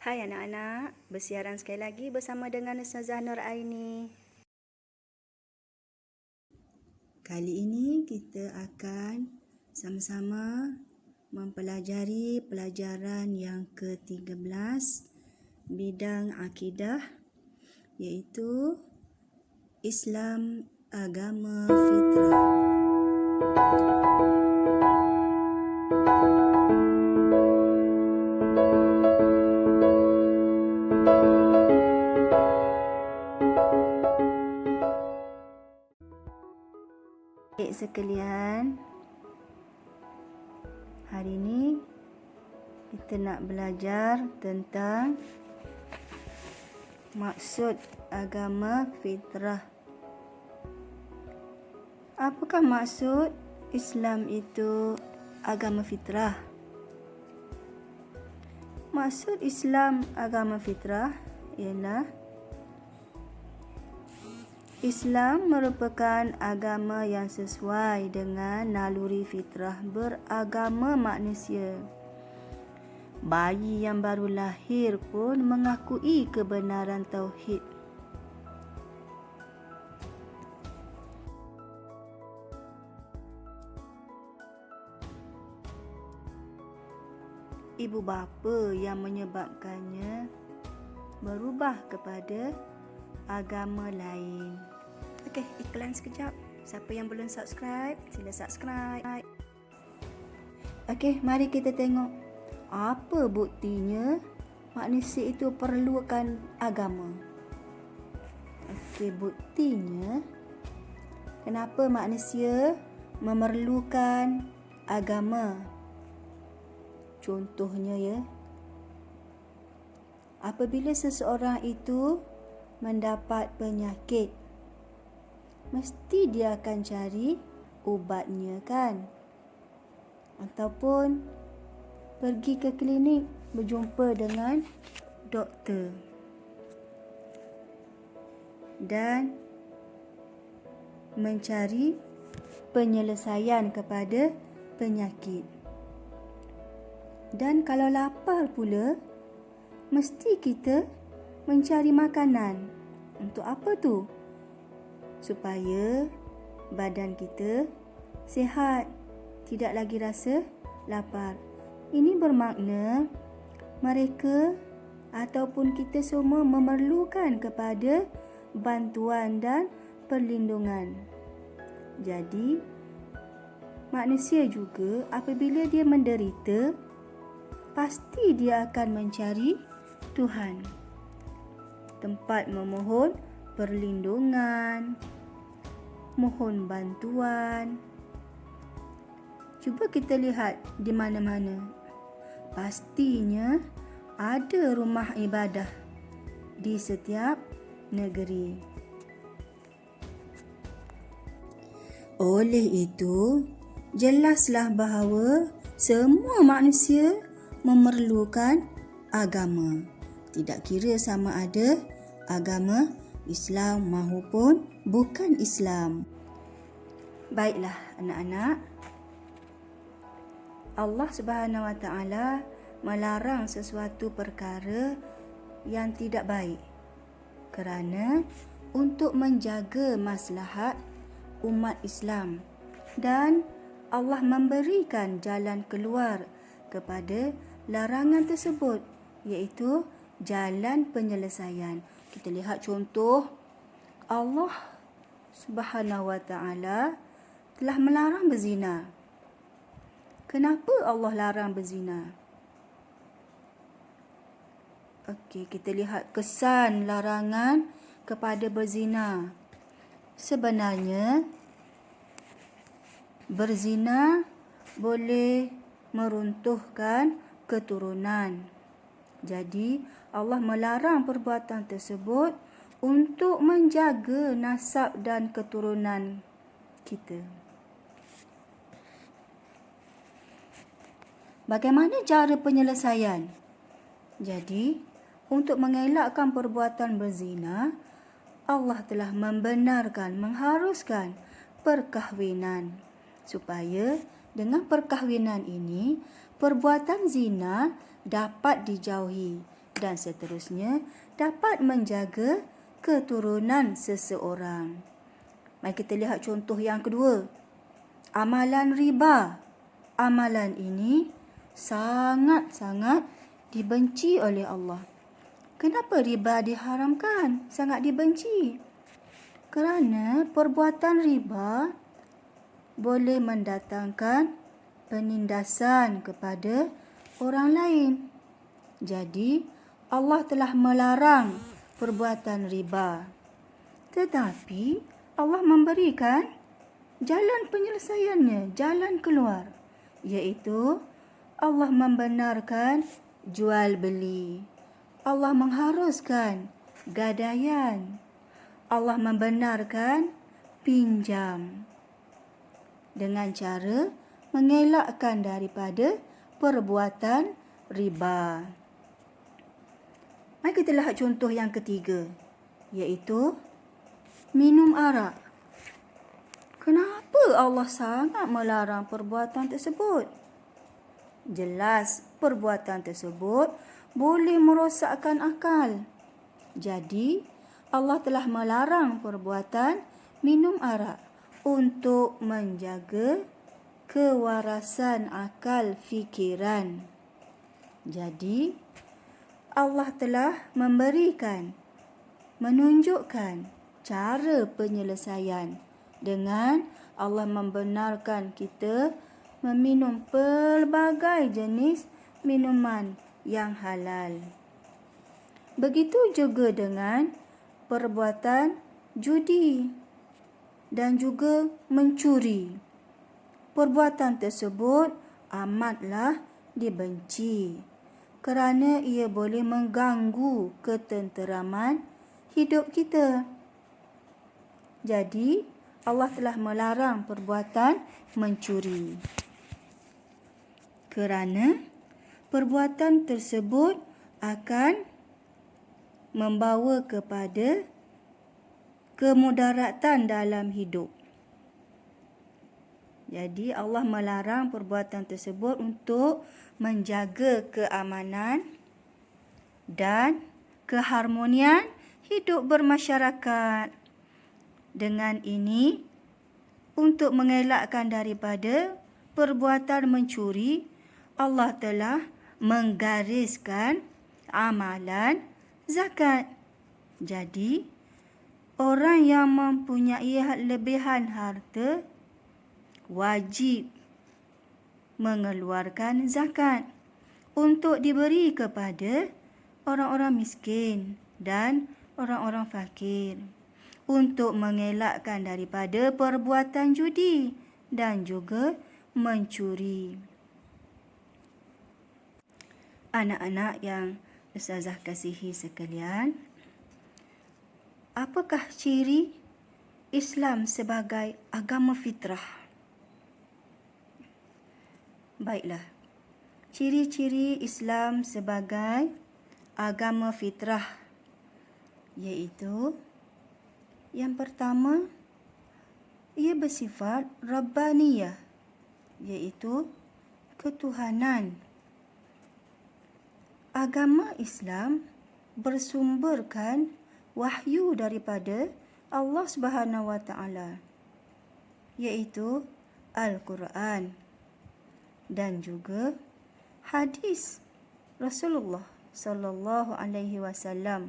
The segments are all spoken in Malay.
Hai anak-anak, bersiaran sekali lagi bersama dengan Ustazah Nur Aini. Kali ini kita akan sama-sama mempelajari pelajaran yang ke-13 bidang akidah, iaitu Islam Agama Fitrah. Adik sekalian, hari ini kita nak belajar tentang maksud agama fitrah. Apakah maksud Islam itu agama fitrah? Maksud Islam agama fitrah ialah Islam merupakan agama yang sesuai dengan naluri fitrah beragama manusia. Bayi yang baru lahir pun mengakui kebenaran tauhid. Ibu bapa yang menyebabkannya berubah kepada agama lain. Okey, iklan sekejap. Siapa yang belum subscribe, sila subscribe. Okey, mari kita tengok apa buktinya manusia itu perlukan agama. Okey, buktinya kenapa manusia memerlukan agama. Contohnya ya, apabila seseorang itu mendapat penyakit, mesti dia akan cari ubatnya kan? Ataupun pergi ke klinik berjumpa dengan doktor. Dan mencari penyelesaian kepada penyakit. Dan kalau lapar pula, mesti kita mencari makanan. Untuk apa tu? Supaya badan kita sihat, tidak lagi rasa lapar. Ini bermakna mereka ataupun kita semua memerlukan kepada bantuan dan perlindungan. Jadi, manusia juga apabila dia menderita, pasti dia akan mencari Tuhan, tempat memohon perlindungan, mohon bantuan. Cuba kita lihat di mana-mana, pastinya ada rumah ibadah di setiap negeri. Oleh itu, jelaslah bahawa semua manusia memerlukan agama. Tidak kira sama ada agama Islam maupun bukan Islam. Baiklah anak-anak, Allah Subhanahu Wa Taala melarang sesuatu perkara yang tidak baik kerana untuk menjaga maslahat umat Islam, dan Allah memberikan jalan keluar kepada larangan tersebut, iaitu jalan penyelesaian. Kita lihat contoh, Allah Subhanahu Wa Taala telah melarang berzina. Kenapa Allah larang berzina? Okey, kita lihat kesan larangan kepada berzina. Sebenarnya berzina boleh meruntuhkan keturunan. Jadi Allah melarang perbuatan tersebut untuk menjaga nasab dan keturunan kita. Bagaimana cara penyelesaian? Jadi, untuk mengelakkan perbuatan berzina, Allah telah membenarkan, mengharuskan perkahwinan, supaya dengan perkahwinan ini perbuatan zina dapat dijauhi dan seterusnya dapat menjaga keturunan seseorang. Mari kita lihat contoh yang kedua. Amalan riba. Amalan ini sangat-sangat dibenci oleh Allah. Kenapa riba diharamkan? Sangat dibenci. Kerana perbuatan riba boleh mendatangkan penindasan kepada orang lain. Jadi, Allah telah melarang perbuatan riba. Tetapi, Allah memberikan jalan penyelesaiannya, jalan keluar. Iaitu, Allah membenarkan jual beli. Allah mengharuskan gadaian. Allah membenarkan pinjam. Dengan cara mengelakkan daripada perbuatan riba. Mari kita lihat contoh yang ketiga, iaitu minum arak. Kenapa Allah sangat melarang perbuatan tersebut? Jelas, perbuatan tersebut boleh merosakkan akal. Jadi, Allah telah melarang perbuatan minum arak untuk menjaga kewarasan akal fikiran. Jadi, Allah telah menunjukkan cara penyelesaian dengan Allah membenarkan kita meminum pelbagai jenis minuman yang halal. Begitu juga dengan perbuatan judi dan juga mencuri. Perbuatan tersebut amatlah dibenci kerana ia boleh mengganggu ketenteraman hidup kita. Jadi, Allah telah melarang perbuatan mencuri. Kerana perbuatan tersebut akan membawa kepada kemudaratan dalam hidup. Jadi Allah melarang perbuatan tersebut untuk menjaga keamanan dan keharmonian hidup bermasyarakat. Dengan ini, untuk mengelakkan daripada perbuatan mencuri, Allah telah menggariskan amalan zakat. Jadi, orang yang mempunyai lebihan harta wajib mengeluarkan zakat untuk diberi kepada orang-orang miskin dan orang-orang fakir, untuk mengelakkan daripada perbuatan judi dan juga mencuri. Anak-anak yang Ustazah kasihi sekalian, apakah ciri Islam sebagai agama fitrah? Baiklah, ciri-ciri Islam sebagai agama fitrah iaitu yang pertama, ia bersifat Rabbaniyah, iaitu ketuhanan. Agama Islam bersumberkan wahyu daripada Allah Subhanahu Wa Taala, iaitu Al-Quran dan juga hadis Rasulullah sallallahu alaihi wasallam.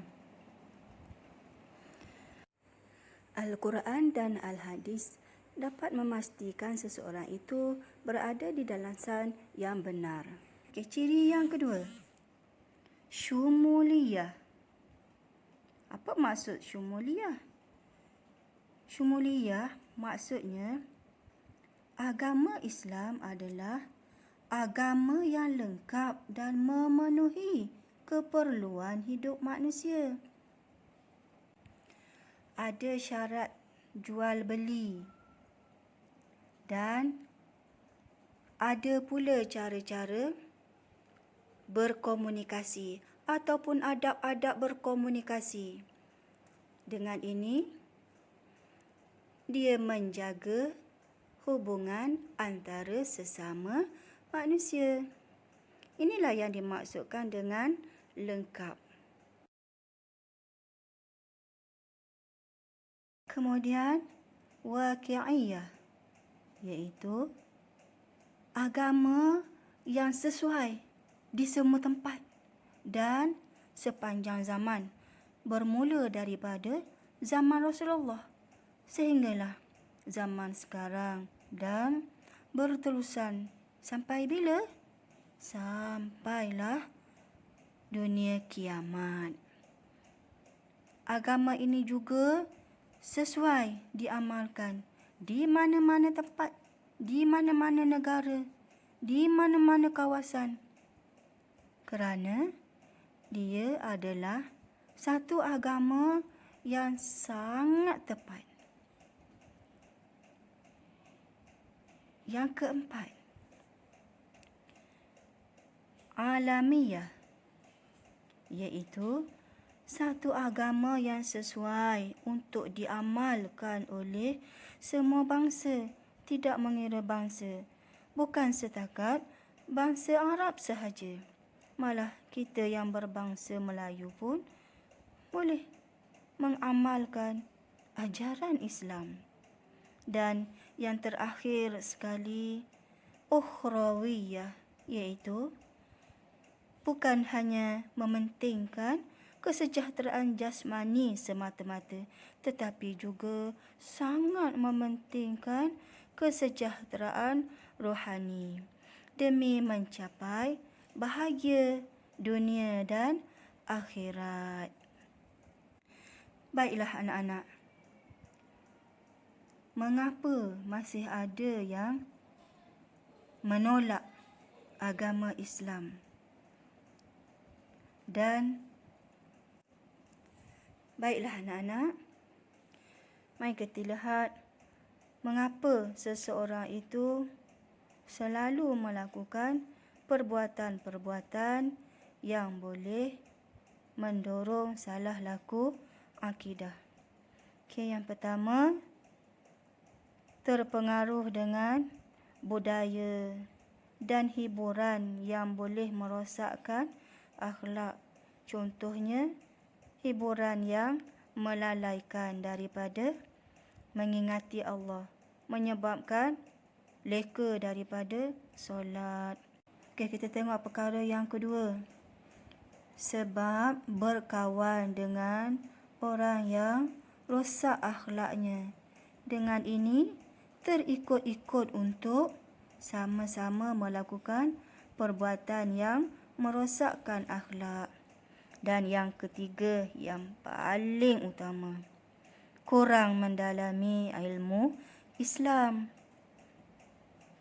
Al-Quran dan Al-Hadis dapat memastikan seseorang itu berada di dalam san yang benar. Ciri yang kedua, syumuliyah. Apa maksud syumuliyah? Syumuliyah maksudnya agama Islam adalah agama yang lengkap dan memenuhi keperluan hidup manusia. Ada syarat jual beli dan ada pula cara-cara berkomunikasi ataupun adab-adab berkomunikasi. Dengan ini, dia menjaga hubungan antara sesama manusia. Inilah yang dimaksudkan dengan lengkap. Kemudian waqi'iyah, iaitu agama yang sesuai di semua tempat dan sepanjang zaman, bermula daripada zaman Rasulullah sehinggalah zaman sekarang dan berterusan sampai bila? Sampailah dunia kiamat. Agama ini juga sesuai diamalkan di mana-mana tempat, di mana-mana negara, di mana-mana kawasan, kerana dia adalah satu agama yang sangat tepat. Yang keempat, alamiyah, iaitu satu agama yang sesuai untuk diamalkan oleh semua bangsa, tidak mengira bangsa, bukan setakat bangsa Arab sahaja. Malah kita yang berbangsa Melayu pun boleh mengamalkan ajaran Islam. Dan yang terakhir sekali, ukhrawiyah, iaitu bukan hanya mementingkan kesejahteraan jasmani semata-mata, tetapi juga sangat mementingkan kesejahteraan rohani demi mencapai bahagia dunia dan akhirat. Baiklah anak-anak, mengapa masih ada yang menolak agama Islam? Dan baiklah anak-anak, mari kita lihat mengapa seseorang itu selalu melakukan perbuatan-perbuatan yang boleh mendorong salah laku akidah. Okey, yang pertama, terpengaruh dengan budaya dan hiburan yang boleh merosakkan akhlak. Contohnya, hiburan yang melalaikan daripada mengingati Allah, menyebabkan leka daripada solat. Okey, kita tengok perkara yang kedua. Sebab berkawan dengan orang yang rosak akhlaknya. Dengan ini, terikut-ikut untuk sama-sama melakukan perbuatan yang merosakkan akhlak. Dan yang ketiga, yang paling utama, kurang mendalami ilmu Islam.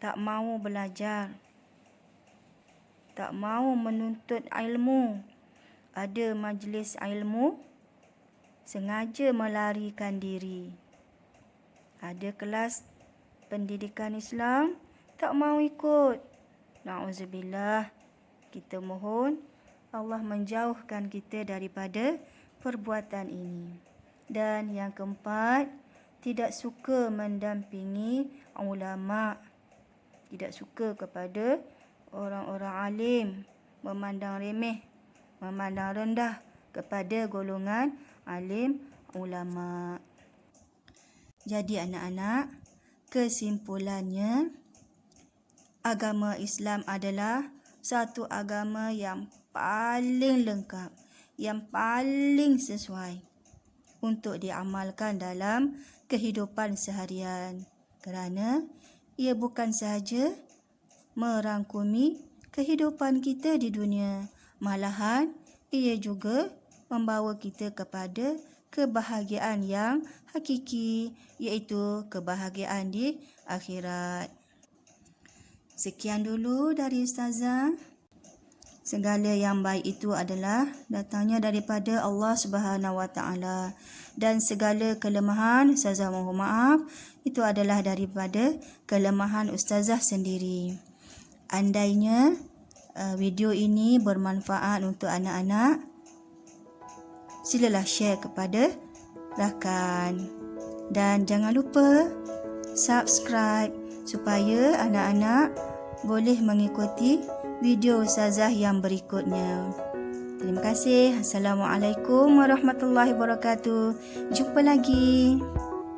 Tak mahu belajar, tak mahu menuntut ilmu. Ada majlis ilmu, sengaja melarikan diri. Ada kelas pendidikan Islam, tak mahu ikut. Na'udzubillah. Kita mohon Allah menjauhkan kita daripada perbuatan ini. Dan yang keempat, tidak suka mendampingi ulama. Tidak suka kepada orang-orang alim, memandang remeh, memandang rendah kepada golongan alim ulama. Jadi anak-anak, kesimpulannya, agama Islam adalah satu agama yang paling lengkap, yang paling sesuai untuk diamalkan dalam kehidupan seharian, kerana ia bukan sahaja merangkumi kehidupan kita di dunia, malahan ia juga membawa kita kepada kebahagiaan yang hakiki, iaitu kebahagiaan di akhirat. Sekian dulu dari Ustazah. Segala yang baik itu adalah datangnya daripada Allah Subhanahu Wa Taala, dan segala kelemahan, Ustazah mohon maaf, itu adalah daripada kelemahan Ustazah sendiri. Andainya video ini bermanfaat untuk anak-anak, silalah share kepada rakan. Dan jangan lupa subscribe supaya anak-anak boleh mengikuti video Ustazah yang berikutnya. Terima kasih. Assalamualaikum warahmatullahi wabarakatuh. Jumpa lagi.